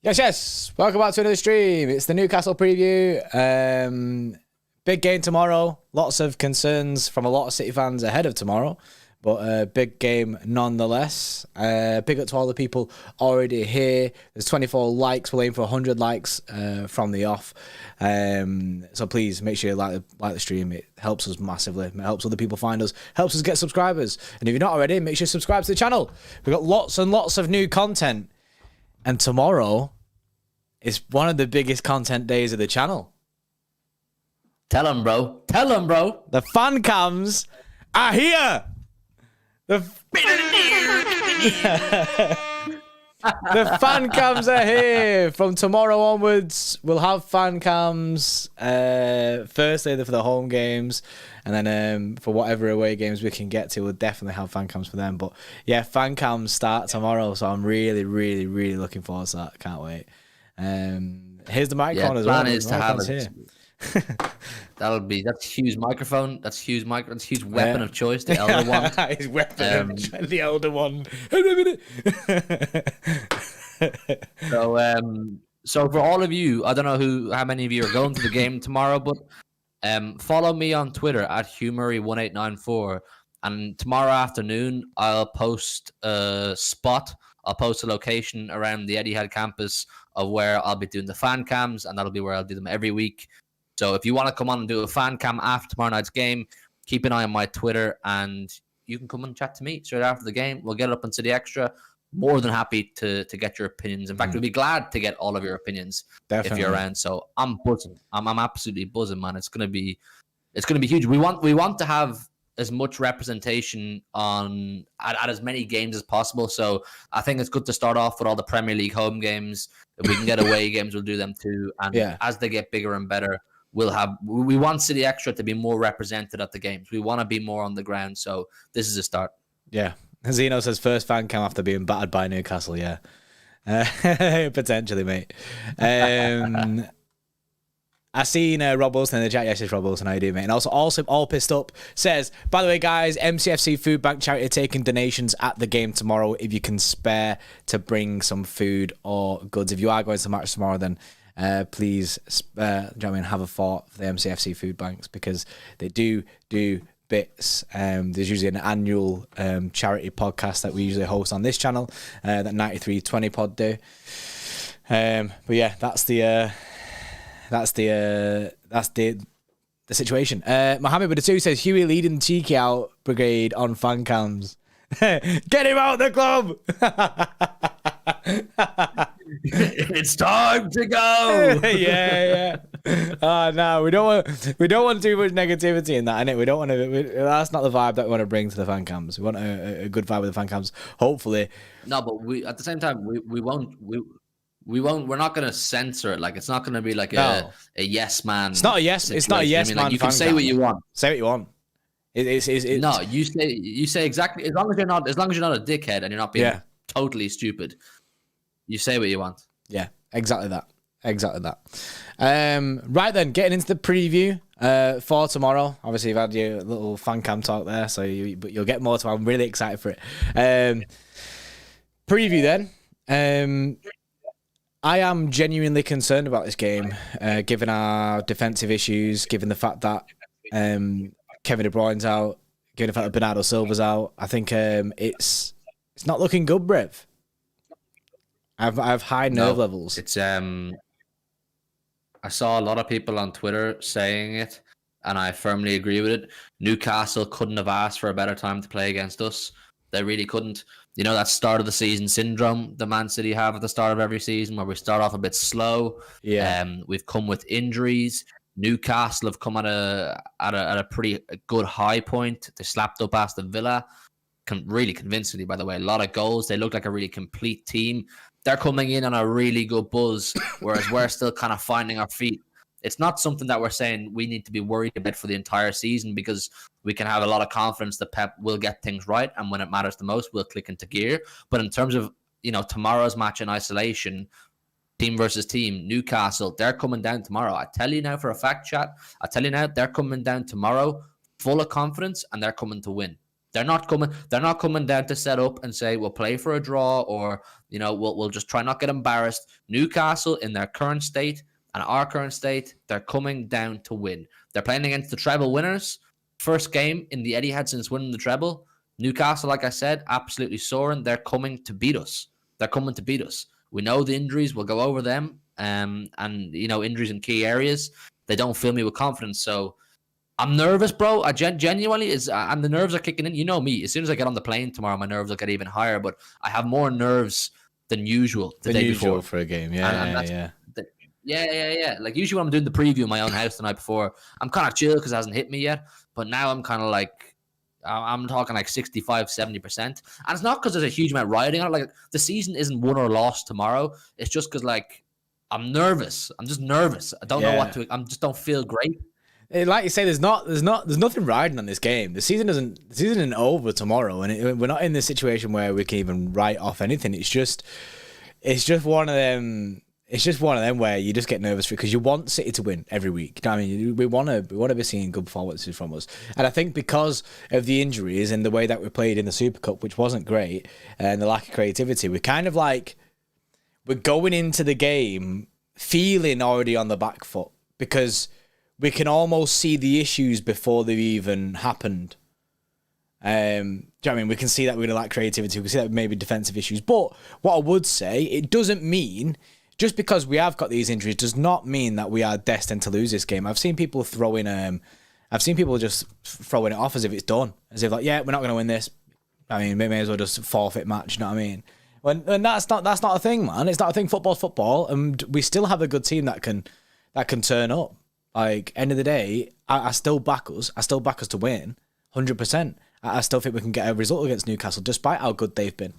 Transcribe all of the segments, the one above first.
Yes. Welcome back to another stream. It's the Newcastle preview. Big game tomorrow. Lots of concerns from a lot of City fans ahead of tomorrow, but a big game nonetheless. Big up to all the people already here. There's 24 likes. We're aiming for 100 likes from the off. So please make sure you like the stream. It helps us massively. It helps other people find us. Helps us get subscribers. And if you're not already, make sure you subscribe to the channel. We've got lots and lots of new content. And tomorrow is one of the biggest content days of the channel. Tell them, bro. Tell them, bro. The fan cams are here. The fan cams are here. From tomorrow onwards, we'll have fan cams. Firstly, for the home games. And then for whatever away games we can get to, we'll definitely have fan cams for them. But yeah, fan cams start tomorrow. So I'm really, really, really looking forward to that. Can't wait. Here's the microphone as well. The plan is to have it. That's Hugh's microphone. That's Hugh's weapon of choice, the elder one. His weapon, the elder one. So for all of you, I don't know how many of you are going to the game tomorrow, but follow me on Twitter at HughMurray1894, and tomorrow afternoon I'll post a spot. I'll post a location around the Etihad campus of where I'll be doing the fan cams, and that'll be where I'll do them every week. So if you want to come on and do a fan cam after tomorrow night's game, keep an eye on my Twitter, and you can come and chat to me straight after the game. We'll get it up on City Extra. More than happy to get your opinions. In fact, we'll be glad to get all of your opinions if you're around. So I'm buzzing. I'm absolutely buzzing, man. It's gonna be huge. We want to have as much representation at as many games as possible. So I think it's good to start off with all the Premier League home games. If we can get away games, we'll do them too. And as they get bigger and better, we want City Extra to be more represented at the games. We want to be more on the ground. So this is a start. Yeah. Zeno says first fan cam after being battered by Newcastle. Yeah. Potentially, mate. I seen Rob Wilson in the chat. Yes, it's Rob Wilson. How you doing, mate? And also all pissed up says, by the way, guys, MCFC Food Bank charity are taking donations at the game tomorrow. If you can spare to bring some food or goods, if you are going to the match tomorrow, then please, have a thought for the MCFC Food Banks, because they do bits. There's usually an annual charity podcast that we usually host on this channel that 9320 pod do. But yeah, that's the situation. Mohammed with the 2 says Huey leading the cheeky out brigade on fan cams. Get him out of the club. It's time to go. yeah. Oh no, we don't want too much negativity in that, innit? We don't want to. That's not the vibe that we want to bring to the fan cams. We want a good vibe with the fan cams. Hopefully. No, but we at the same time we won't. We're not going to censor it. Like, it's not going to be like a yes man. It's not a yes. It's not a yes man. Like, you can say what you want. Say what you want. It's no, you say exactly, as long as you're not a dickhead and you're not being totally stupid. You say what you want. Yeah, exactly that. Right then, getting into the preview for tomorrow. Obviously, you've had your little fan cam talk there, so you'll get more tomorrow. I'm really excited for it. Preview then. I am genuinely concerned about this game, given our defensive issues, given the fact that Kevin De Bruyne's out, given the fact that Bernardo Silva's out. I think it's not looking good, Brev. I have high nerve levels. It's I saw a lot of people on Twitter saying it, and I firmly agree with it. Newcastle couldn't have asked for a better time to play against us. They really couldn't. You know, that start of the season syndrome the Man City have at the start of every season, where we start off a bit slow. Yeah. We've come with injuries. Newcastle have come at a pretty good high point. They slapped up Aston Villa really convincingly, by the way. A lot of goals. They look like a really complete team. They're coming in on a really good buzz, whereas we're still kind of finding our feet. It's not something that we're saying we need to be worried about for the entire season, because we can have a lot of confidence that Pep will get things right, and when it matters the most, we'll click into gear. But in terms of, tomorrow's match in isolation, team versus team, Newcastle, they're coming down tomorrow. I tell you now for a fact, chat, they're coming down tomorrow full of confidence, and they're coming to win. They're not coming. They're not coming down to set up and say we'll play for a draw, or we'll just try not get embarrassed. Newcastle in their current state and our current state, they're coming down to win. They're playing against the treble winners. First game in the Etihad since winning the treble. Newcastle, like I said, absolutely soaring. They're coming to beat us. They're coming to beat us. We know the injuries. We'll go over them. And injuries in key areas. They don't fill me with confidence. So I'm nervous, bro. I genuinely and the nerves are kicking in. You know me. As soon as I get on the plane tomorrow, my nerves will get even higher. But I have more nerves than usual the day before for a game. Yeah. Yeah. Like usually when I'm doing the preview in my own house the night before, I'm kind of chill because it hasn't hit me yet. But now I'm kind of like, I'm talking like 65, 70%. And it's not because there's a huge amount riding on it. Like the season isn't won or lost tomorrow. It's just because like I'm nervous. I'm just nervous. I don't know what to. I just don't feel great. Like you say, there's nothing riding on this game. The season isn't over tomorrow, and we're not in this situation where we can even write off anything. It's just one of them. It's just one of them where you just get nervous because you want City to win every week. You know what I mean, we want to be seeing good performances from us, and I think because of the injuries and the way that we played in the Super Cup, which wasn't great, and the lack of creativity, we're kind of like we're going into the game feeling already on the back foot because we can almost see the issues before they've even happened. Do you know what I mean? We can see that we're going to lack creativity. We can see that maybe defensive issues. But what I would say, it doesn't mean, just because we have got these injuries, does not mean that we are destined to lose this game. I've seen people just throwing it off as if it's done. As if like, yeah, we're not going to win this. I mean, we may as well just forfeit match, you know what I mean? When that's not a thing, man. It's not a thing. Football's football. And we still have a good team that can turn up. Like, end of the day, I still back us. I still back us to win, 100%. I still think we can get a result against Newcastle, despite how good they've been.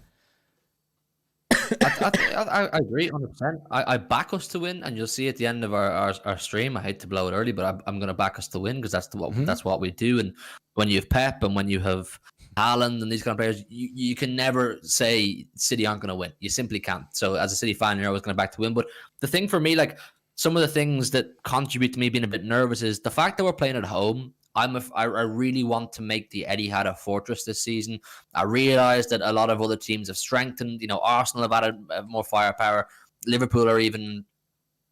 I agree 100%. I back us to win, and you'll see at the end of our stream. I hate to blow it early, but I'm going to back us to win because that's what we do. And when you have Pep and when you have Haaland and these kind of players, you can never say City aren't going to win. You simply can't. So as a City fan, you're always going to back to win. But the thing for me, like, some of the things that contribute to me being a bit nervous is the fact that we're playing at home. I really want to make the Etihad a fortress this season. I realize that a lot of other teams have strengthened. Arsenal have added more firepower. Liverpool are even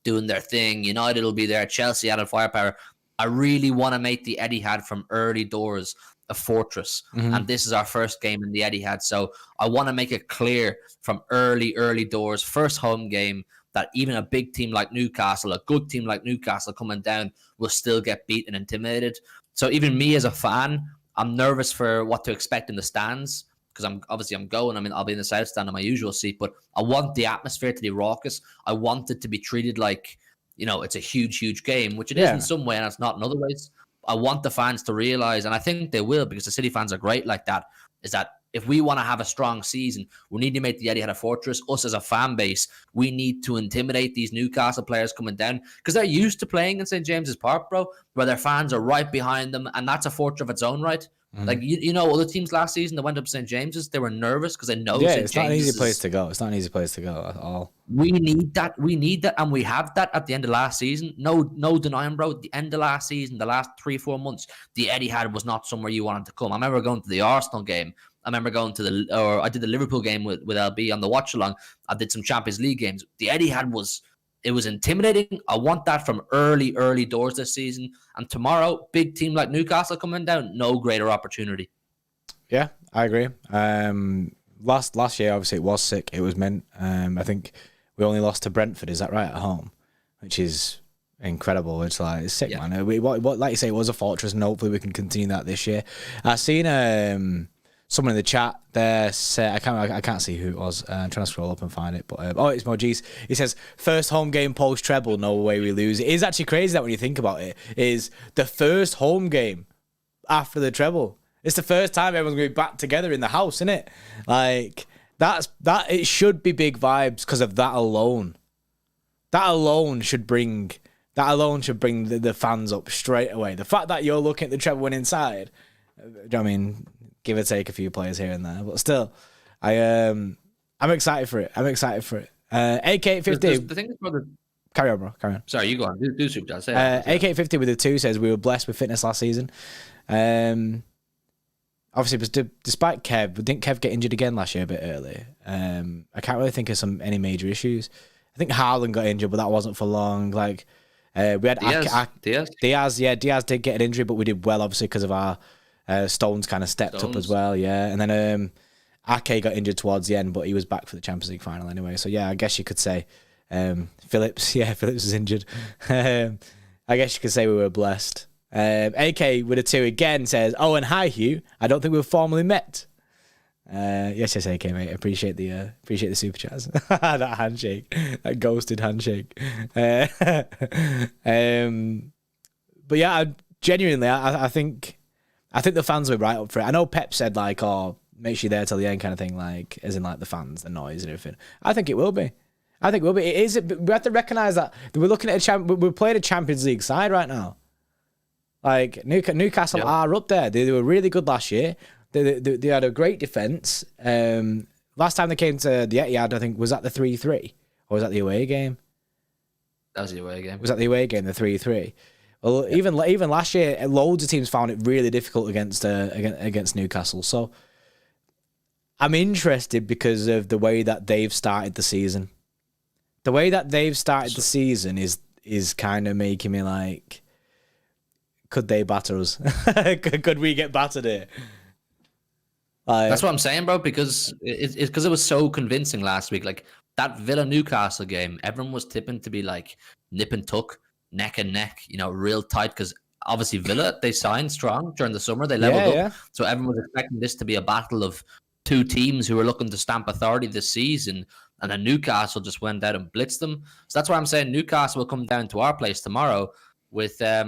doing their thing. United will be there. Chelsea added firepower. I really want to make the Etihad from early doors a fortress. Mm-hmm. And this is our first game in the Etihad. So I want to make it clear from early doors, first home game, that even a big team like Newcastle, a good team like Newcastle coming down, will still get beat and intimidated. So even me as a fan, I'm nervous for what to expect in the stands because I'm going. I mean, I'll be in the south stand in my usual seat, but I want the atmosphere to be raucous. I want it to be treated like, it's a huge game, which it is in some way, and it's not in other ways. I want the fans to realize, and I think they will because the City fans are great like that, is that if we want to have a strong season, we need to make the Etihad a fortress. Us as a fan base, we need to intimidate these Newcastle players coming down because they're used to playing in St. James's Park, bro, where their fans are right behind them, and that's a fortress of its own right. Mm-hmm. Like, other teams last season that went up to St. James's, they were nervous because they know St. It's not an easy place to go. It's not an easy place to go at all. We need that, and we have that at the end of last season. No denying, bro. At the end of last season, the last 3-4 months, the Etihad was not somewhere you wanted to come. I remember going to the Arsenal game. I remember going to I did the Liverpool game with LB on the watch along. I did some Champions League games. The Etihad was intimidating. I want that from early doors this season. And tomorrow, big team like Newcastle coming down, no greater opportunity. Yeah, I agree. Last year, obviously, it was sick. It was meant. I think we only lost to Brentford. Is that right, at home? Which is incredible. It's sick, man. Like you say, it was a fortress, and hopefully we can continue that this year. I've seen someone in the chat there say, I can't see who it was. I'm trying to scroll up and find it, but it's Mojis. He says, first home game post treble, no way we lose. It is actually crazy that when you think about it, is the first home game after the treble. It's the first time everyone's going to be back together in the house, isn't it? Like that. It should be big vibes because of that alone. That alone should bring the fans up straight away. The fact that you're looking at the treble winning side, I mean, give or take a few players here and there, but still, I'm excited for it. AK50. The thing is, brother. Carry on, bro. Carry on. Sorry, you go on. Do super chat. AK50 with a 2 says we were blessed with fitness last season. obviously, it was despite Kev, didn't Kev get injured again last year a bit early? I can't really think of any major issues. I think Haaland got injured, but that wasn't for long. Like we had Diaz. Yeah, Diaz did get an injury, but we did well, obviously, because of our Stones kind of stepped up as well. Yeah, and then Ake got injured towards the end, but he was back for the Champions League final anyway. So yeah, I guess you could say Phillips. Yeah, Phillips was injured. I guess you could say we were blessed. AK with a 2 again says, "Oh, and hi Hugh. I don't think we've formally met." Yes, AK mate. Appreciate the super chats. That handshake, that ghosted handshake. But yeah, I think the fans were right up for it. I know Pep said like, "Oh, make sure you're there till the end," kind of thing, like as in like the fans, the noise and everything. I think it will be. It is. We have to recognise that we're looking at we're playing a Champions League side right now. Like Newcastle are up there. They were really good last year. They had a great defence. Last time they came to the Etihad, I think, was that the 3-3? Or was that the away game? That was the away game. Was that the away game, the 3-3? Well, even last year, loads of teams found it really difficult against Newcastle. So I'm interested because of the way that they've started the season. The way that they've started the season is kind of making me like, could they batter us? Could we get battered here? That's what I'm saying, bro, because it was so convincing last week. Like that Villa Newcastle game, everyone was tipping to be like nip and tuck, neck and neck, real tight. Because obviously Villa, they signed strong during the summer, they leveled up. Yeah. So everyone was expecting this to be a battle of two teams who were looking to stamp authority this season. And then Newcastle just went out and blitzed them. So that's why I'm saying Newcastle will come down to our place tomorrow with a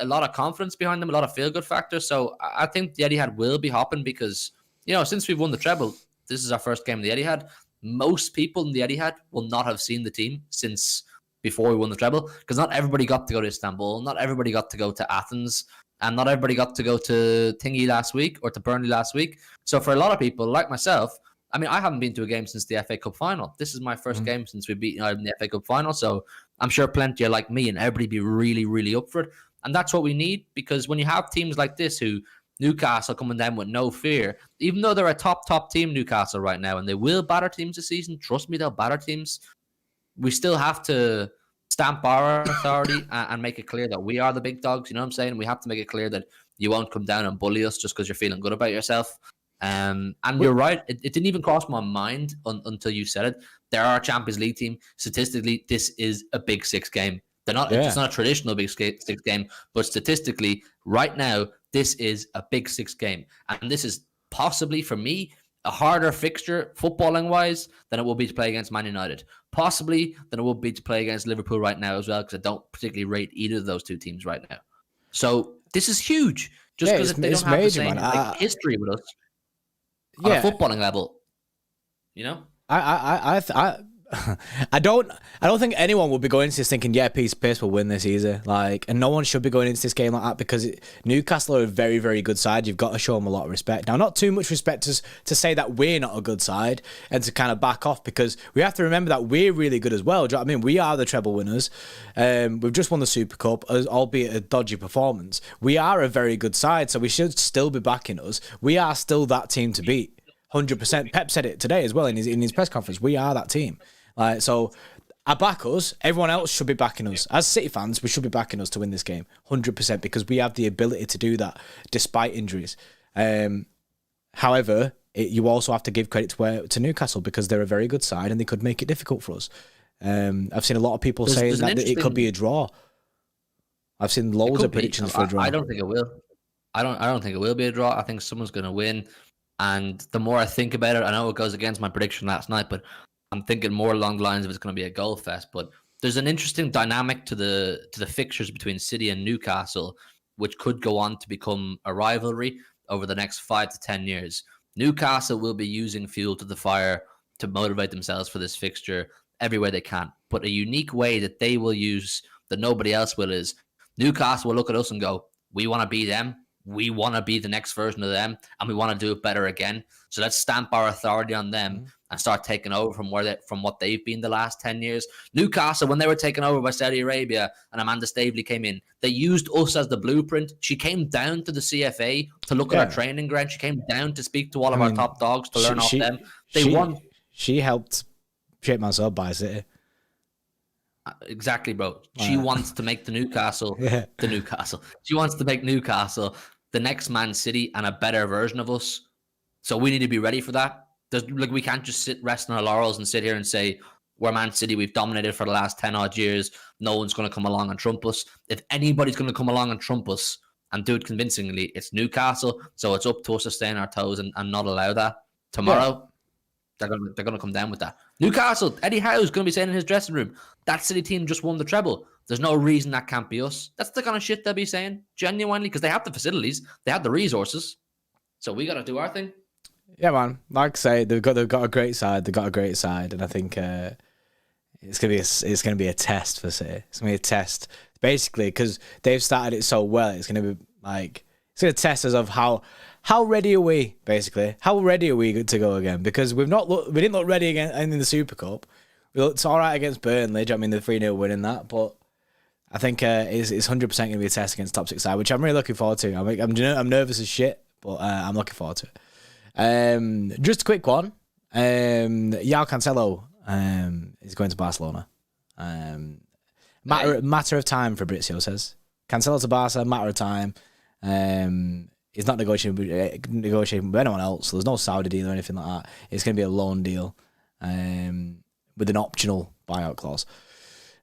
lot of confidence behind them, a lot of feel-good factors. So I think the Etihad will be hopping because, since we've won the treble, this is our first game in the Etihad. Most people in the Etihad will not have seen the team since before we won the treble because not everybody got to go to Istanbul, not everybody got to go to Athens, and not everybody got to go to Thingy last week or to Burnley last week. So for a lot of people, like myself, I mean, I haven't been to a game since the FA Cup final. This is my first game since we've beaten Ireland in the FA Cup final. So I'm sure plenty are like me and everybody be really, really up for it. And that's what we need because when you have teams like this who Newcastle coming down with no fear, even though they're a top team, Newcastle right now, and they will batter teams this season. Trust me, they'll batter teams. We still have to stamp our authority and make it clear that we are the big dogs. You know what I'm saying? We have to make it clear that you won't come down and bully us just because you're feeling good about yourself. And you're right. It didn't even cross my mind until you said it. There are a Champions League team. Statistically, this is a Big Six game. They're not. Yeah. It's not a traditional Big Six game, but statistically, right now, this is a Big Six game, and this is possibly for me a harder fixture footballing wise than it will be to play against Man United. Possibly than it will be to play against Liverpool right now as well, because I don't particularly rate either of those two teams right now. So this is huge, just because they don't have the same history with us. On a footballing level, I don't think anyone will be going into this thinking, yeah, Pace will win this easy. And no one should be going into this game like that because Newcastle are a very, very good side. You've got to show them a lot of respect. Now, not too much respect to say that we're not a good side and to kind of back off because we have to remember that we're really good as well. Do you know what I mean? We are the treble winners. We've just won the Super Cup, albeit a dodgy performance. We are a very good side, so we should still be backing us. We are still that team to beat. 100%. Pep said it today as well in his press conference. We are that team. So I back us. Everyone else should be backing us. As City fans, we should be backing us to win this game. 100% because we have the ability to do that despite injuries. However, you also have to give credit to Newcastle because they're a very good side and they could make it difficult for us. I've seen a lot of people saying that it could be a draw. I've seen loads of predictions for a draw. I don't think it will. I don't think it will be a draw. I think someone's going to win. And the more I think about it, I know it goes against my prediction last night, but I'm thinking more along the lines of it's going to be a goal fest. But there's an interesting dynamic to the fixtures between City and Newcastle, which could go on to become a rivalry over the next 5 to 10 years. Newcastle will be using fuel to the fire to motivate themselves for this fixture every way they can. But a unique way that they will use that nobody else will is Newcastle will look at us and go, we want to be them. we want to be the next version of them and we want to do it better again. So let's stamp our authority on them and start taking over from what they've been the last 10 years. Newcastle, when they were taken over by Saudi Arabia and Amanda Staveley came in, they used us as the blueprint. She came down to the CFA to look at our training ground. She came down to speak to all of our top dogs to learn off them. They won. She helped shape myself by City. Exactly, bro. She wants to make the Newcastle. She wants to make Newcastle the next Man City and a better version of us. So we need to be ready for that. We can't just rest on our laurels and sit here and say, we're Man City, we've dominated for the last 10 odd years. No one's going to come along and trump us. If anybody's going to come along and trump us and do it convincingly, it's Newcastle. So it's up to us to stay on our toes and not allow that. Tomorrow, they're going to come down with that. Newcastle, Eddie Howe's going to be saying in his dressing room, that City team just won the treble. There's no reason that can't be us. That's the kind of shit they'll be saying, genuinely, because they have the facilities, they have the resources. So we got to do our thing. Yeah, man. Like I say, they've got a great side. And I think it's gonna be a test for City. It's gonna be a test, basically, because they've started it so well. It's gonna test us of how ready are we, basically. How ready are we to go again? Because we didn't look ready again in the Super Cup. We looked all right against Burnley. I mean, the 3-0 winning that, but I think it's 100% going to be a test against top 6 side, which I'm really looking forward to. I'm nervous as shit, but I'm looking forward to it. Just a quick one. João Cancelo is going to Barcelona. Matter of time, Fabrizio says. Cancelo to Barca, matter of time. He's not negotiating with anyone else. So there's no Saudi deal or anything like that. It's going to be a loan deal with an optional buyout clause.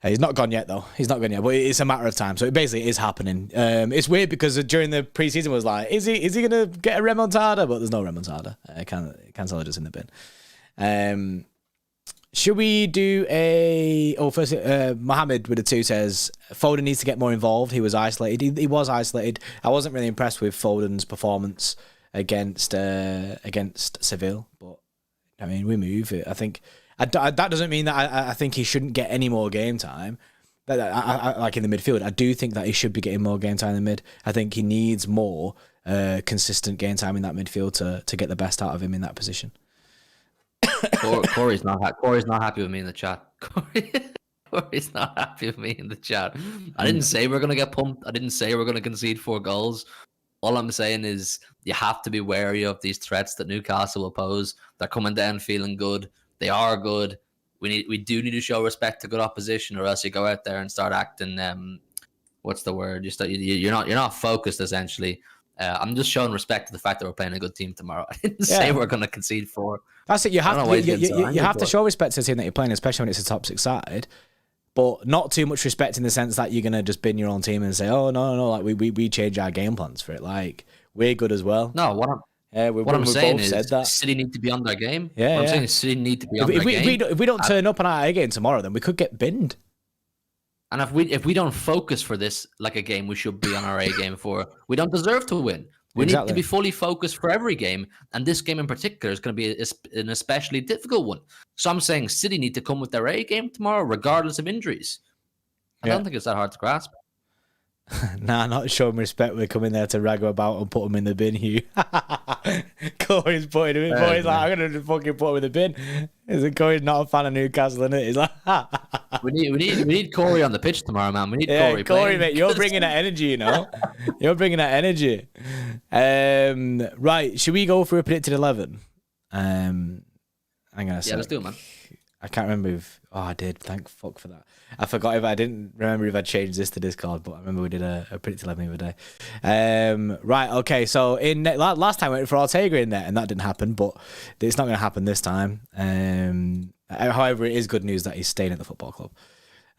He's not gone yet, though. But it's a matter of time. So it basically is happening. It's weird because during the preseason was like, is he going to get a remontada? But there's no remontada. Cancelo just in the bin. Should we do first, Mohammed with a 2 says, Foden needs to get more involved. He was isolated. He was isolated. I wasn't really impressed with Foden's performance against Seville. But, I mean, we move it. I think... that doesn't mean that I think he shouldn't get any more game time. Like in the midfield, I do think that he should be getting more game time in the mid. I think he needs more consistent game time in that midfield to get the best out of him in that position. Corey's not happy with me in the chat. Corey's not happy with me in the chat. I didn't say we're going to get pumped. I didn't say we're going to concede 4 goals. All I'm saying is you have to be wary of these threats that Newcastle will pose. They're coming down feeling good. They are good. We do need to show respect to good opposition, or else you go out there and start acting. What's the word? You're not focused. Essentially, I'm just showing respect to the fact that we're playing a good team tomorrow. I didn't say we're going to concede 4. That's it. You have to show respect to the team that you're playing, especially when it's a top 6 side. But not too much respect in the sense that you're gonna just bin your own team and say, "Oh no, like we change our game plans for it." Like we're good as well. No, what I'm saying is City need to be on their game. Yeah, I'm saying is City need to be on their game. If we don't turn up on our A game tomorrow, then we could get binned. And if we don't focus for this like a game we should be on our A game for, we don't deserve to win. We need to be fully focused for every game, and this game in particular is going to be an especially difficult one. So I'm saying City need to come with their A game tomorrow, regardless of injuries. I don't think it's that hard to grasp. Nah, not showing respect. We're coming there to rag about and put him in the bin, Hugh. Corey's putting him in. Corey's like, I'm going to fucking put him in the bin. Corey's not a fan of Newcastle, innit? He's like, we need Corey on the pitch tomorrow, man. We need Corey playing. Mate, you're bringing that energy, you know? You're bringing that energy. Right, should we go for a predicted 11? I'm going to say. Yeah, let's do it, man. I can't remember if... Oh, I did. Thank fuck for that. I forgot if I didn't remember if I changed this to Discord, but I remember we did a predicted 11 the other day. Right, okay. So last time we went for Ortega in there, and that didn't happen, but it's not going to happen this time. However, it is good news that he's staying at the football club.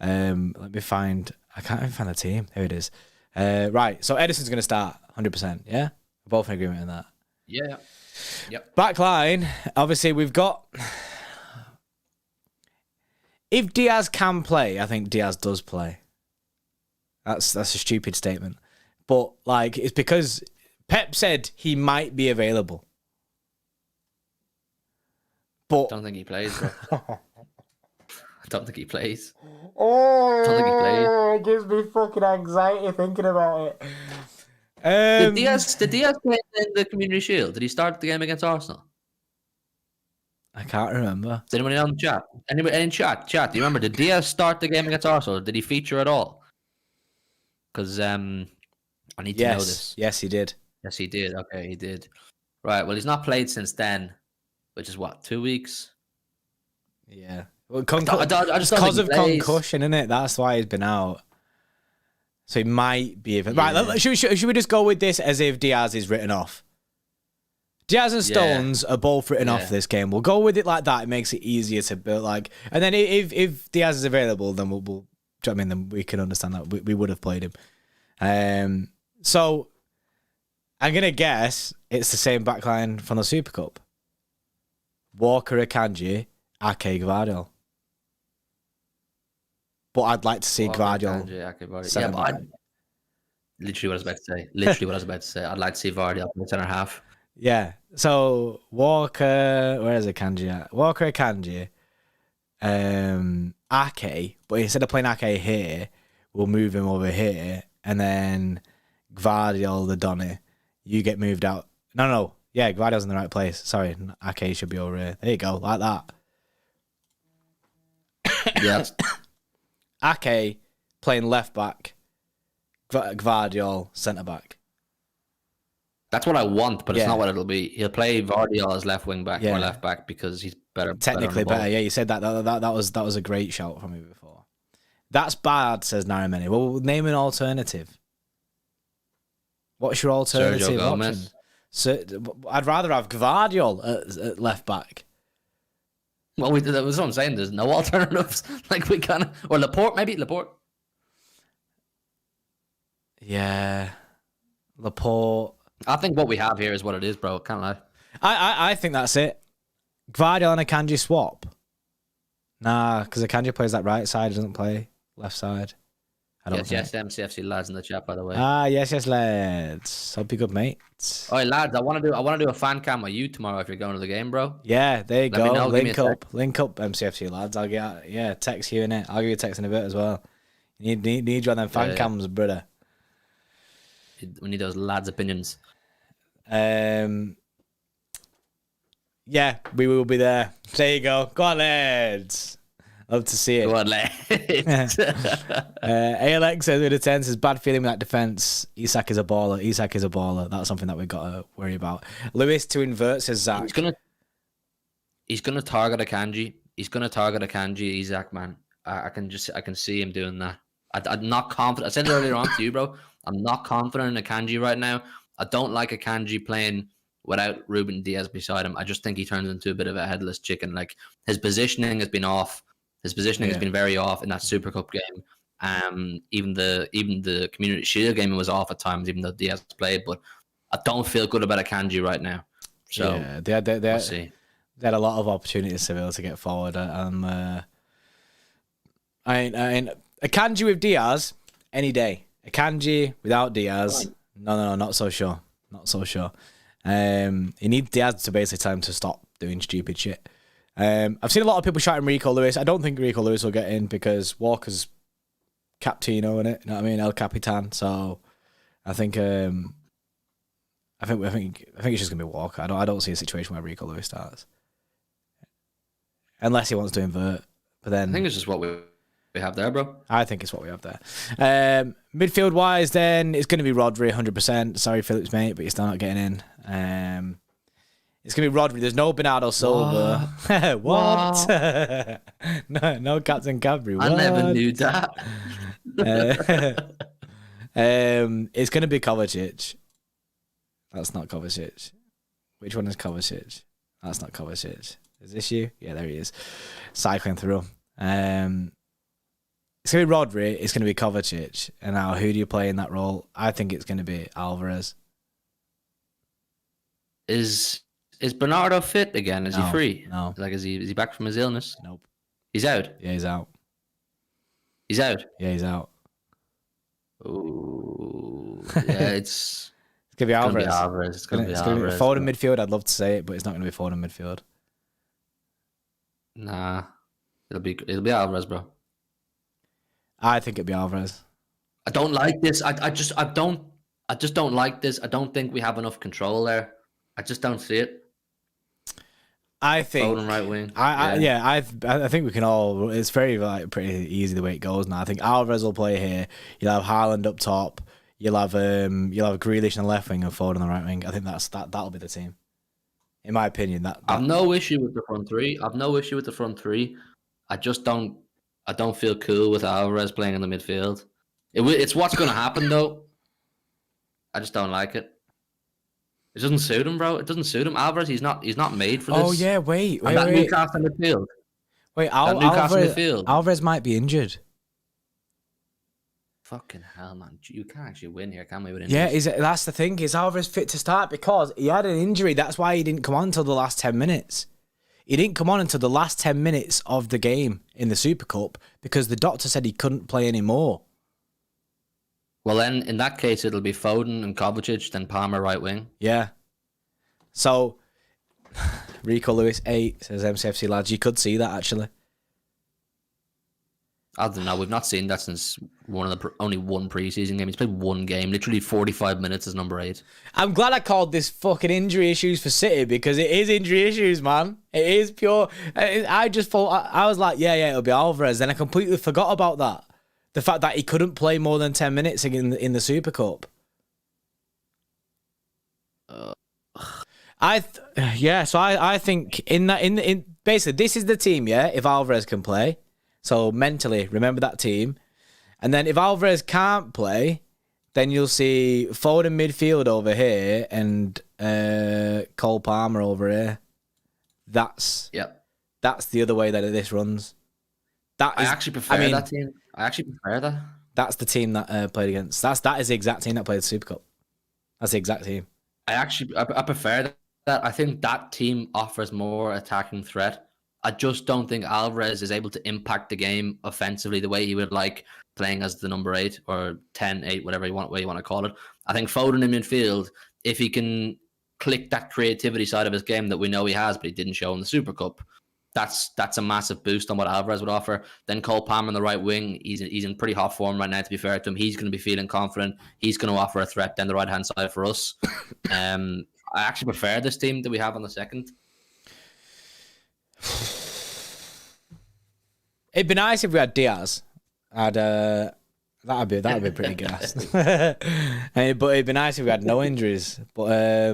Let me find... I can't even find the team. Here it is. Right, so Edison's going to start 100%, yeah? We're both in agreement on that. Yeah. Yep. Back line, obviously we've got... If Diaz can play, I think Diaz does play. That's a stupid statement. But, like, it's because Pep said he might be available. But... I don't think he plays, bro. I don't think he plays. Oh, it gives me fucking anxiety thinking about it. Did Diaz play in the Community Shield? Did he start the game against Arsenal? I can't remember. Does anyone in the chat? Anybody in chat? Chat, do you remember? Did Diaz start the game against Arsenal? Or did he feature at all? Because I need to know this. Yes, he did. Yes, he did. Okay, he did. Right. Well, he's not played since then, which is what, 2 weeks? Yeah. Well, I just don't because think of he plays. concussion, isn't it? That's why he's been out. So he might be even. Right, should we just go with this as if Diaz is written off? Diaz and Stones are both written off this game. We'll go with it like that. It makes it easier to build. And then if Diaz is available, then we'll do you know what I mean? Then we can understand that we would have played him. So I'm gonna guess it's the same backline from the Super Cup. Walker, Akanji, Ake, Gvardiol. But I'd like to see Gvardiol. Yeah, but literally what I was about to say. I'd like to see Gvardiol in the centre half. Yeah. So Walker, where is Akanji at? Walker, Akanji, Ake. But instead of playing Ake here, we'll move him over here, and then Gvardiol, the Donny, you get moved out. No. Yeah, Gvardiol's in the right place. Sorry, Ake should be over here. There you go, like that. Yeah. Ake playing left back, Gvardiol centre back. That's what I want, but it's not what it'll be. He'll play Gvardiol as left wing back or left back because he's better. Technically better. Yeah, you said that. That was a great shout from me before. That's bad, says Narameni. Well, name an alternative. What's your alternative option? So, I'd rather have Gvardiol at left back. Well, that was what I'm saying. There's no alternatives. We kind of, or Laporte, maybe Laporte. Yeah, Laporte. I think what we have here is what it is, bro. Can't lie. I think that's it. Gvardiol and Akanji swap. Nah, because Akanji plays that right side, doesn't play left side. I don't think. Yes, MCFC lads in the chat, by the way. Yes, lads. Hope you're good, mate. Oh, lads, I want to do a fan cam with you tomorrow if you're going to the game, bro. Yeah, there you Let me go. know, Link up, MCFC lads. I'll get text you in it. I'll give you a text in a bit as well. You need you on them fan cams, brother. We need those lads' opinions. Yeah, we will be there. There you go. Go on, lads. Love to see it. Go on, lads. ALX says with a 10 says bad feeling with that defense. Isak is a baller. That's something that we've got to worry about. Lewis to invert says Zach. He's gonna target Akanji. Isak, man. I can see him doing that. I'm not confident. I said it earlier on to you, bro. I'm not confident in Akanji right now. I don't like Akanji playing without Ruben Diaz beside him. I just think he turns into a bit of a headless chicken. His positioning has been off. His positioning has been very off in that Super Cup game. Even the Community Shield game was off at times, even though Diaz played. But I don't feel good about Akanji right now. So yeah, we'll see. They had a lot of opportunities to be able to get forward. I Akanji with Diaz any day. Akanji without Diaz, no, not so sure. He needs Diaz to basically tell him to stop doing stupid shit. I've seen a lot of people shouting Rico Lewis. I don't think Rico Lewis will get in because Walker's Captino in it. You know what I mean? El Capitan. So I think it's just gonna be Walker. I don't see a situation where Rico Lewis starts unless he wants to invert. But then I think it's just what we have there, bro. I think it's what we have there. Midfield wise, then it's going to be Rodri 100%. Sorry, Phillips, mate, but you're still not getting in. It's going to be Rodri. There's no Bernardo Silva. What? no Captain Cabri. I never knew that. It's going to be Kovacic. That's not Kovacic. Which one is Kovacic? That's not Kovacic. Is this you? Yeah, there he is. Cycling through. It's going to be Rodri. It's going to be Kovacic. And now, who do you play in that role? I think it's going to be Alvarez. Is Bernardo fit again? Is he free? No. Is he back from his illness? Nope. He's out? Yeah, he's out. He's out? Yeah, he's out. Ooh. Yeah, it's going to be Alvarez. It's going to be Alvarez. Forward in midfield, I'd love to say it, but it's not going to be forward in midfield. Nah. It'll be Alvarez, bro. I think it'd be Alvarez. I don't like this. I don't I just don't like this. I don't think we have enough control there. I just don't see it. I think Foden right wing. I think we can all. It's very pretty easy the way it goes now. I think Alvarez will play here. You'll have Haaland up top. You'll have Grealish on the left wing and Foden on the right wing. I think that'll be the team. In my opinion, I've no issue with the front three. I just don't. I don't feel cool with Alvarez playing in the midfield. It's what's going to happen though. I just don't like it. It doesn't suit him, bro. It doesn't suit him. Alvarez, he's not made for this. Oh yeah, wait. Newcastle midfield. Wait, Alvarez might be injured. Fucking hell, man! You can't actually win here, can we? Yeah, that's the thing. Is Alvarez fit to start? Because he had an injury. That's why he didn't come on until the last 10 minutes. He didn't come on until the last 10 minutes of the game in the Super Cup because the doctor said he couldn't play anymore. Well, then, in that case, it'll be Foden and Kovacic, then Palmer right wing. Yeah. So, Rico Lewis 8 says MCFC lads. You could see that actually. I don't know. We've not seen that since only one preseason game. He's played one game, literally 45 minutes as number 8. I'm glad I called this fucking injury issues for City because it is injury issues, man. It is pure. I just thought I was like, yeah, it'll be Alvarez. Then I completely forgot about that. The fact that he couldn't play more than 10 minutes in the Super Cup. So I think in basically this is the team, yeah. If Alvarez can play. So mentally, remember that team. And then if Alvarez can't play, then you'll see Foden midfield over here and Cole Palmer over here. That's the other way that this runs. I actually prefer that team. I actually prefer that. That's the team that played against. That is the exact team that played the Super Cup. That's the exact team. I prefer that. I think that team offers more attacking threat. I just don't think Alvarez is able to impact the game offensively the way he would like playing as the number 8 or 10, 8, whatever you want to call it. I think Foden in midfield, if he can click that creativity side of his game that we know he has, but he didn't show in the Super Cup, that's a massive boost on what Alvarez would offer. Then Cole Palmer on the right wing, he's in pretty hot form right now, to be fair to him. He's going to be feeling confident. He's going to offer a threat down the right-hand side for us. I actually prefer this team that we have on the second. It'd be nice if we had Diaz. That'd be pretty gas. But it'd be nice if we had no injuries. But I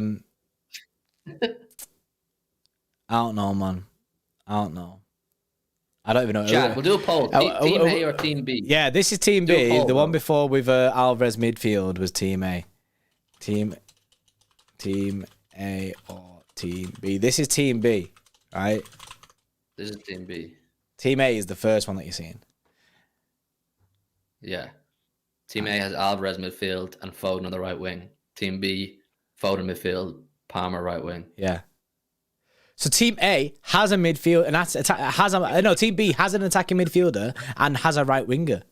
don't know, man. I don't know. I don't even know. Chad, we'll do a poll. Team A or Team B? Yeah, this is Team B. The one before with Alvarez midfield was Team A. Team A or Team B. This is Team B, right? This is Team B. Team A is the first one that you're seeing. Yeah. Team A has Alvarez midfield and Foden on the right wing. Team B, Foden midfield, Palmer right wing. Yeah. So Team A has a midfield and Team B has an attacking midfielder and has a right winger.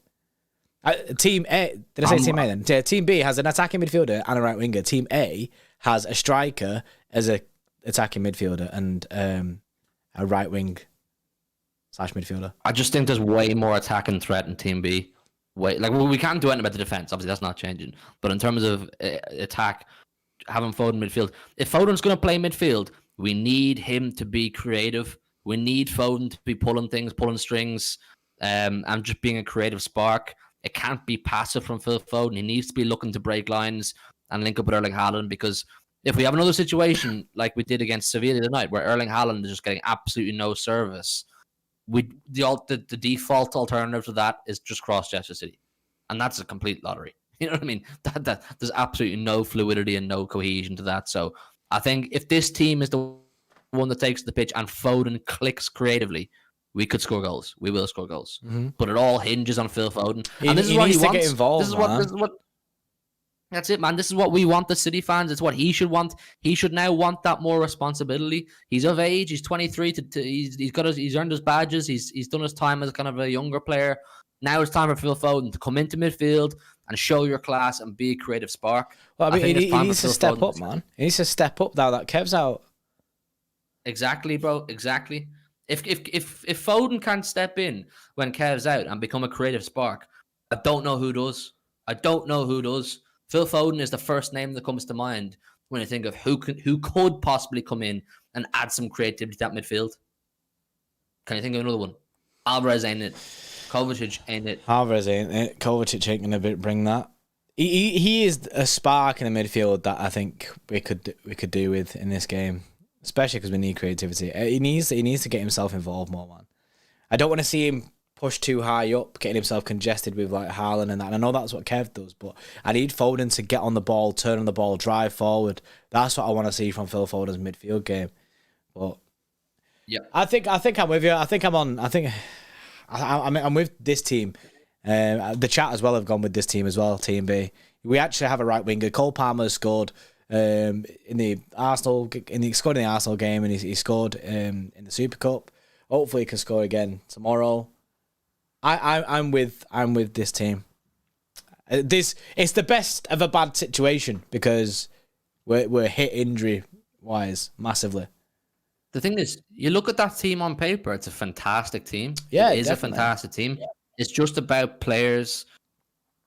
Team A, did I say Team A then? Yeah, Team B has an attacking midfielder and a right winger. Team A has a striker as a attacking midfielder and a right wing / midfielder. I just think there's way more attacking threat in Team B. We can't do anything about the defense. Obviously, that's not changing. But in terms of attack, having Foden midfield, if Foden's going to play midfield, we need him to be creative. We need Foden to be pulling strings, and just being a creative spark. It can't be passive from Phil Foden. He needs to be looking to break lines and link up with Erling Haaland, because if we have another situation like we did against Sevilla tonight, where Erling Haaland is just getting absolutely no service, the default alternative to that is just cross Chester City, and that's a complete lottery. You know what I mean? That there's absolutely no fluidity and no cohesion to that. So I think if this team is the one that takes the pitch and Foden clicks creatively, we could score goals. We will score goals. Mm-hmm. But it all hinges on Phil Foden. And this is what he wants. Get involved, this is what that's it, man. This is what we want, the City fans. It's what he should want. He should now want that more responsibility. He's of age. He's 23. He's earned his badges. He's done his time as kind of a younger player. Now it's time for Phil Foden to come into midfield and show your class and be a creative spark. Well, I mean, he needs to step up, man. He needs to step up now that Kev's out. Exactly, bro. Exactly. If Foden can't step in when Kev's out and become a creative spark, I don't know who does. Phil Foden is the first name that comes to mind when you think of who could possibly come in and add some creativity to that midfield. Can you think of another one? Alvarez ain't it. Kovacic ain't it. Alvarez ain't it. Kovacic ain't going to bring that. He is a spark in the midfield that I think we could do with in this game, especially because we need creativity. He needs to get himself involved more, man. I don't want to see him push too high up, getting himself congested with like Haaland and that. And I know that's what Kev does, but I need Foden to get on the ball, turn on the ball, drive forward. That's what I want to see from Phil Foden's midfield game. But yeah, I think I'm with you. I'm with this team. The chat as well have gone with this team as well. Team B. We actually have a right winger. Cole Palmer scored in the Arsenal game, and he scored in the Super Cup. Hopefully, he can score again tomorrow. I'm with this team. It's the best of a bad situation because we're hit injury wise massively. The thing is, you look at that team on paper, it's a fantastic team. Yeah, it is definitely a fantastic team. Yeah. It's just about players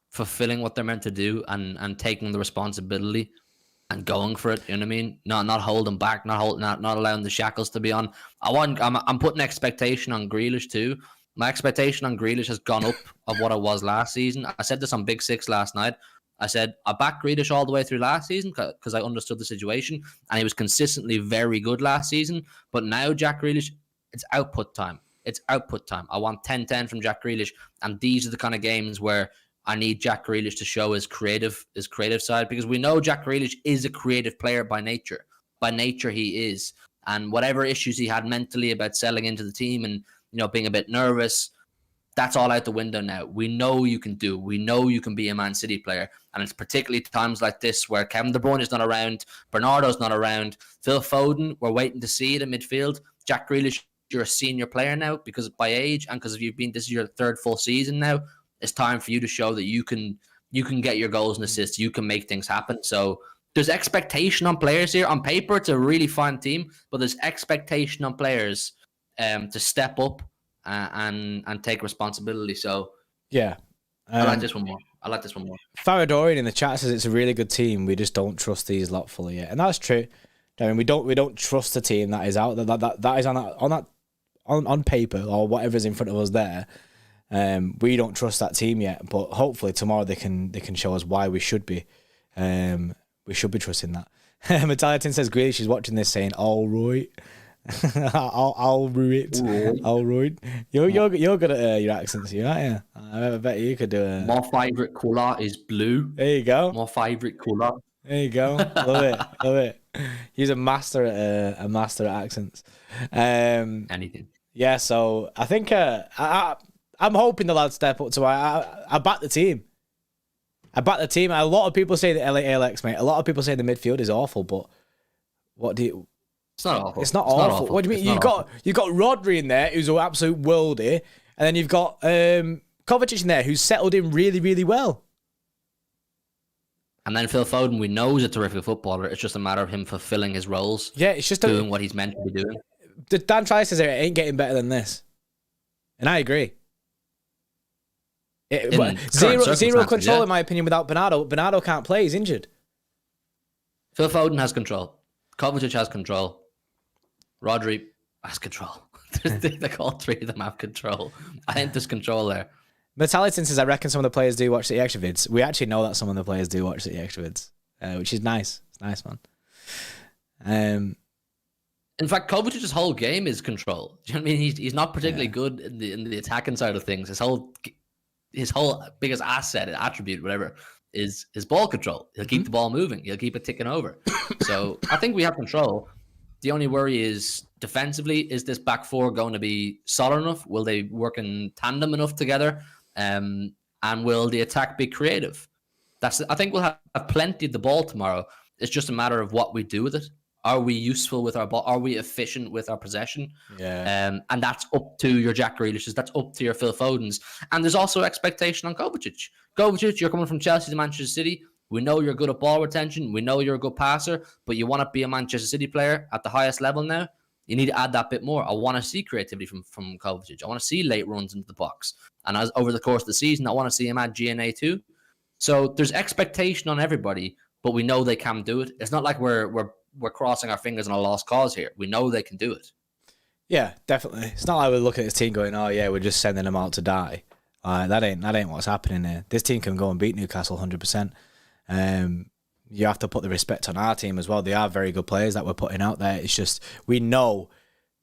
fulfilling what they're meant to do and taking the responsibility and going for it. You know what I mean? Not holding back, not allowing the shackles to be on. I'm putting expectation on Grealish too. My expectation on Grealish has gone up of what it was last season. I said this on Big Six last night. I said I backed Grealish all the way through last season because I understood the situation, and he was consistently very good last season. But now Jack Grealish, it's output time. It's output time. I want 10-10 from Jack Grealish, and these are the kind of games where I need Jack Grealish to show his creative side, because we know Jack Grealish is a creative player by nature. By nature, he is, and whatever issues he had mentally about settling into the team and being a bit nervous, that's all out the window now. We know you can do. We know you can be a Man City player. And it's particularly times like this where Kevin De Bruyne is not around, Bernardo's not around, Phil Foden, we're waiting to see it in midfield. Jack Grealish, you're a senior player now because by age and because this is your third full season now. It's time for you to show that you can get your goals and assists. You can make things happen. So there's expectation on players here. On paper, it's a really fine team, but there's expectation on players to step up and take responsibility. So yeah, I like this one more. Faradorian in the chat says it's a really good team. We just don't trust these lot fully yet, and that's true. I mean, we don't trust the team that is out that is on paper or whatever's in front of us there. We don't trust that team yet, but hopefully tomorrow they can show us why we should be. We should be trusting that. Metaliton says Grealish is watching this saying, "All right." I'll ruin it. I'll ruin. You're good at your accents, you aren't you? I bet you could do it. My favourite colour is blue. There you go. My favourite colour. There you go. Love it. He's a master at accents. Anything. Yeah. So I think I'm hoping the lads step up to. I back the team. A lot of people say the LAX, mate. A lot of people say the midfield is awful, but what do you? It's not awful. It's not awful. What do you mean? You've got Rodri in there, who's an absolute worldie, and then you've got Kovacic in there, who's settled in really, really well. And then Phil Foden, we know he's a terrific footballer. It's just a matter of him fulfilling his roles. Yeah, it's just doing what he's meant to be doing. Dan Trice says it ain't getting better than this, and I agree. Zero control, in my opinion, without Bernardo. Bernardo can't play; he's injured. Phil Foden has control. Kovacic has control. Rodri has control. Like all three of them have control. I think there's control there. Metalliton says, I reckon some of the players do watch the extra vids. We actually know that some of the players do watch the extra vids, which is nice. It's nice, man. In fact, Kovacic's whole game is control. Do you know what I mean? He's not particularly good in the attacking side of things. His whole biggest attribute, whatever, is his ball control. He'll keep the ball moving. He'll keep it ticking over. So I think we have control. The only worry is defensively, is this back four going to be solid enough? Will they work in tandem enough together? And will the attack be creative? I think we'll have plenty of the ball tomorrow. It's just a matter of what we do with it. Are we useful with our ball? Are we efficient with our possession? Yeah. And that's up to your Jack Grealishes. That's up to your Phil Fodens. And there's also expectation on Kovacic. Kovacic, you're coming from Chelsea to Manchester City. We know you're good at ball retention. We know you're a good passer, but you want to be a Manchester City player at the highest level now. You need to add that bit more. I want to see creativity from Kovacic. I want to see late runs into the box. And as over the course of the season, I want to see him add GNA too. So there's expectation on everybody, but we know they can do it. It's not like we're crossing our fingers on a lost cause here. We know they can do it. Yeah, definitely. It's not like we're looking at this team going, "Oh yeah, we're just sending them out to die." That ain't what's happening here. This team can go and beat Newcastle 100%. You have to put the respect on our team as well. They are very good players that we're putting out there. It's just we know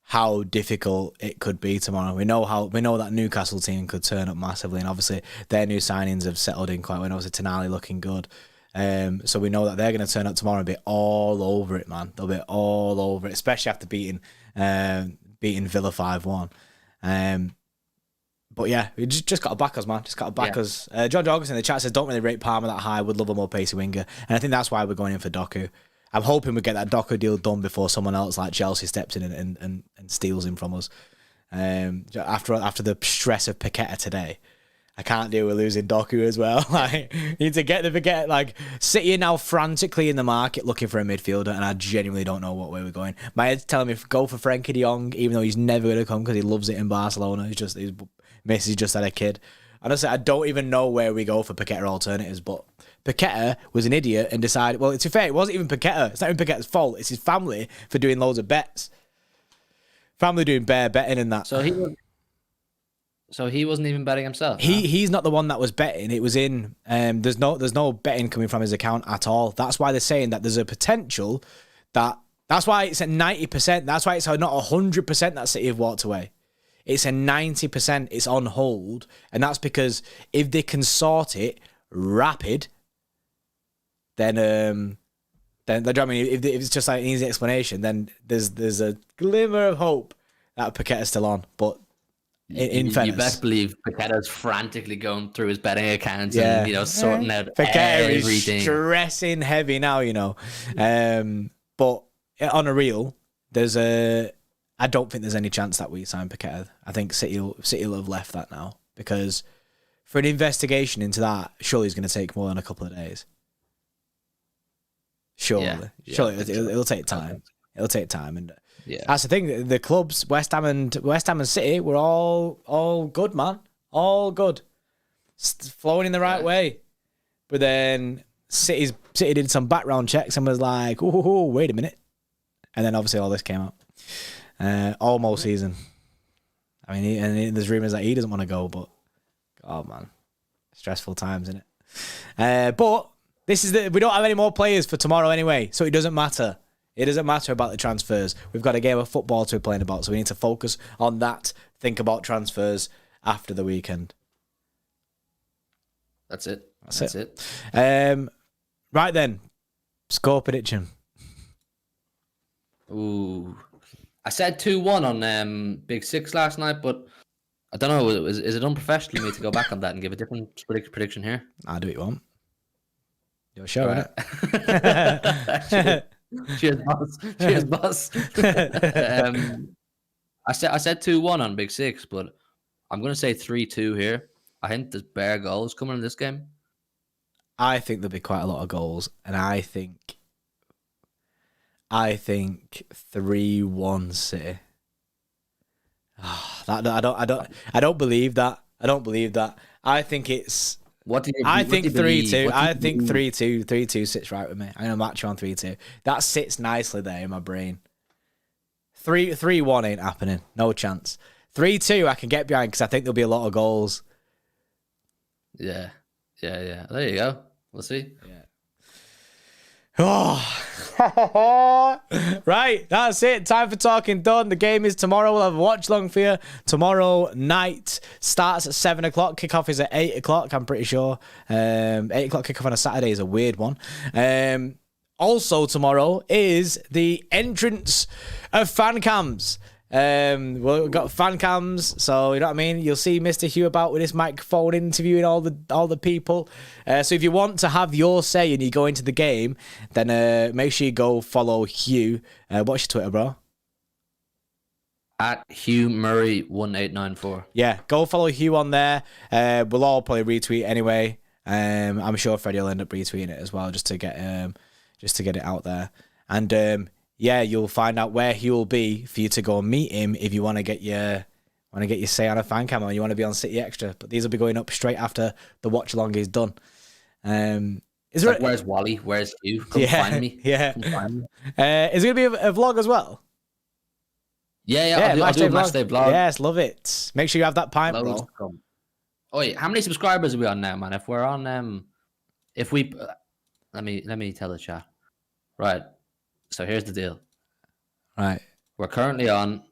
how difficult it could be tomorrow. We know that Newcastle team could turn up massively, and obviously their new signings have settled in quite well. Obviously Tonali looking good. So we know that they're going to turn up tomorrow and be all over it, man. They'll be all over it, especially after beating Villa 5-1. But yeah, we just got to back us, man. Just got to back us. John Jorgensen in the chat says, don't really rate Palmer that high. Would love a more pacey winger. And I think that's why we're going in for Doku. I'm hoping we get that Doku deal done before someone else like Chelsea steps in and steals him from us. After the stress of Paqueta today, I can't deal with losing Doku as well. Like, need to get the Paqueta. Like, City are now frantically in the market looking for a midfielder, and I genuinely don't know what way we're going. My head's telling me go for Frenkie de Jong, even though he's never going to come because he loves it in Barcelona. Messi just had a kid. Honestly, I don't even know where we go for Paqueta alternatives, but Paqueta was an idiot and decided, well, to be fair, it wasn't even Paqueta. It's not even Paqueta's fault. It's his family for doing loads of bets. Family doing bare betting and that. So he wasn't even betting himself. He's not the one that was betting. It was in. There's no betting coming from his account at all. That's why they're saying that there's a potential that's why it's at 90%. That's why it's not 100% that City have walked away. It's a 90%. It's on hold, and that's because if they can sort it rapid, then I mean, if it's just like an easy explanation, then there's a glimmer of hope that Paqueta's still on. But in fairness, you best believe Paqueta's frantically going through his betting accounts and sorting out Paqueta everything. Is stressing heavy now, But on a real, I don't think there's any chance that we sign Paqueta. I think City will have left that now, because for an investigation into that, surely it's going to take more than a couple of days. Surely it'll take time. It'll take time, and that's the thing. The clubs, West Ham and City, were all good, man. All good, flowing in the right way. But then City did some background checks and was like, "Oh, wait a minute," and then obviously all this came out. Almost season. I mean, and there's rumors that he doesn't want to go, but oh man, stressful times, isn't it? But we don't have any more players for tomorrow anyway, so it doesn't matter. It doesn't matter about the transfers. We've got a game of football to be playing about, so we need to focus on that. Think about transfers after the weekend. That's it. Right then, score prediction. Ooh. I said 2-1 on Big Six last night, but I don't know. Is it unprofessional of me to go back on that and give a different prediction here? I'll do what you want. Your show, right. Innit? Cheers, boss. I said 2-1 on Big Six, but I'm going to say 3-2 here. I think there's bare goals coming in this game. I think there'll be quite a lot of goals, and I think 3-1 City. I don't believe that. I think it's. I think 3-2. I think 3-2. 3-2 sits right with me. I'm gonna match you on 3-2. That sits nicely there in my brain. 3-1 ain't happening. No chance. 3-2 I can get behind because I think there'll be a lot of goals. Yeah. There you go. We'll see. Yeah. Oh. Right, that's it. Time for talking done. The game is tomorrow. We'll have a watch long for you tomorrow night. Starts at 7 o'clock. Kickoff is at 8 o'clock, I'm pretty sure. 8 o'clock kickoff on a Saturday is a weird one. Also tomorrow is the entrance of fan cams. We've got fan cams, so you know what I mean. You'll see Mr. Hugh about with his microphone interviewing all the people. So if you want to have your say and you go into the game, then make sure you go follow Hugh. What's your Twitter, bro? At Hugh Murray 1894. Yeah, go follow Hugh on there. We'll all probably retweet anyway. I'm sure Freddie will end up retweeting it as well, just to get it out there. And yeah, you'll find out where he will be for you to go and meet him if you want to get your say on a fan cam or you want to be on City Extra. But these will be going up straight after the watch along is done. Is there? Where's Wally? Where's Hugh? Come find me. Yeah. Come find me. Is it gonna be a vlog as well? Yeah. I'll do a match day vlog. Yes, love it. Make sure you have that pint, bro. Oh wait, how many subscribers are we on now, man? If we're on, if we, let me tell the chat. Right. So here's the deal. Right. We're currently on.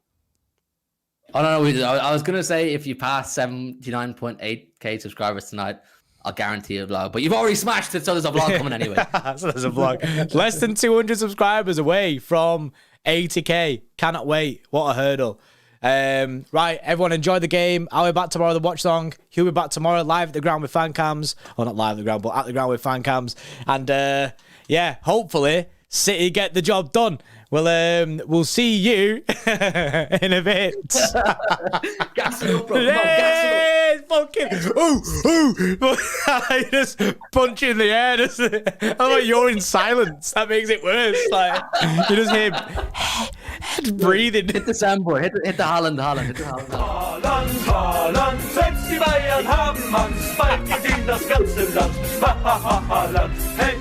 Oh no, I was gonna say if you pass 79.8k subscribers tonight, I'll guarantee a vlog. But you've already smashed it, so there's a vlog coming anyway. So there's a vlog. Less than 200 subscribers away from 80k. Cannot wait. What a hurdle. Right, everyone enjoy the game. I'll be back tomorrow with the watch song. He'll be back tomorrow live at the ground with fan cams. Well, not live at the ground, but at the ground with fan cams. And yeah, hopefully City get the job done. We'll see you in a bit. Gas it up, bro. Come on, gas it up. Fucking I just punch you in the air. Just, I'm like, you're in silence. That makes it worse. Like you just hear breathing. Hit the soundboard. Hit the Haaland. Hit the Haaland. Haaland, selbst die Bayern haben Angst, bald gewinnt das ganze Land. Haaland, hey.